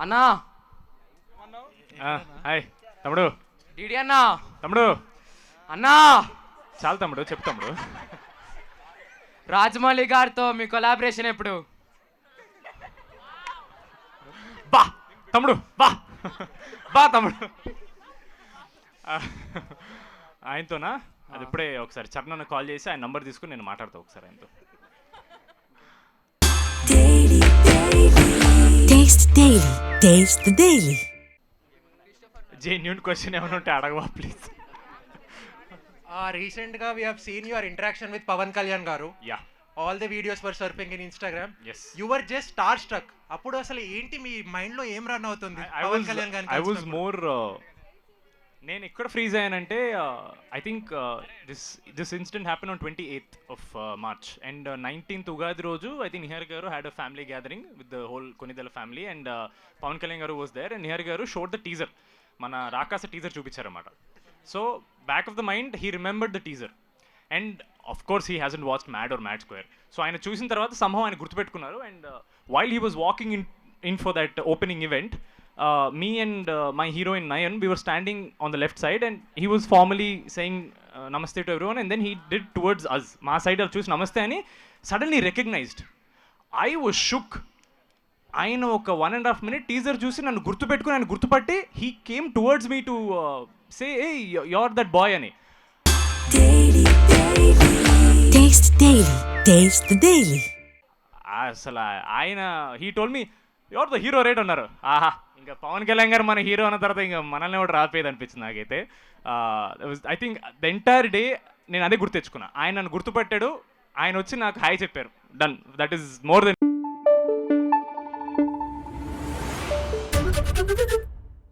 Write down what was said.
అన్నా హాయ్ తమ్ముడు. డిడి అన్నా తమ్ముడు అన్నా చాలు తమ్ముడు, చెప్పు తమ్ముడు. రాజమౌళి గారితో మీ కొలాబరేషన్ ఎప్పుడు? బా తమ్ముడు బా బా తమ్ముడు. ఆయనతోనా? అది ఇప్పుడే ఒకసారి చరణ్ కాల్ చేసి ఆయన నంబర్ తీసుకుని నేను మాట్లాడతా ఒకసారి ఆయనతో. Taste the Daily. Genuine question ఏమైనా ఉంటే అడగవా please? Recently, we have seen your interaction with Pawan Kalyan garu. Yeah. All the videos were surfing in Instagram. Yes. You were just starstruck. అప్పుడు అసలు ఏంటి మీ మైండ్ లో ఏం రన్ అవుతుంది? పవన్ కళ్యాణ్ గారిని I was కలిసినప్పుడు. మోర్ నేను ఎక్కడ ఫ్రీజ్ అయ్యానంటే I think this incident happen on 28th of March and 19th Ugadi రోజు I think Nihar garu had a family gathering with the whole Konidela family and Pawan Kalyan garu was there and Nihar గారు షోడ్ ద టీజర్, మన Rakasa teaser చూపించారన్నమాట. So back of the mind he remembered the teaser and of course he hasn't watched Mad or Mad Square. So ఆయన చూసిన తర్వాత somehow ఆయన గుర్తుపెట్టుకున్నారు and while he was walking in for that opening event, me and my heroine Nayan, we were standing on the left side and he was formally saying namaste to everyone and then he did towards us. Ma side of choose namaste ani suddenly recognized. I was shook. ఆయన ఒక 1.5 minute teaser చూసి నన్ను గుర్తుపెట్టుకుని ఆయన గుర్తుపట్టి he came towards me to say hey you're that boy అని. Taste the Daily. అసలు ఆయన he told me you're the hero right అన్నారు. ఆహా, ఇంకా పవన్ కళ్యాణ్ గారు మన హీరో అన్న తర్వాత ఇంకా మనల్ని కూడా రాపోయేది అనిపించింది నాకైతే. I think the entire day నేను అదే గుర్తు తెచ్చుకున్నా. ఆయన నన్ను గుర్తుపెట్టాడు, ఆయన వచ్చి నాకు హాయ్ చెప్పారు. Done, that is more than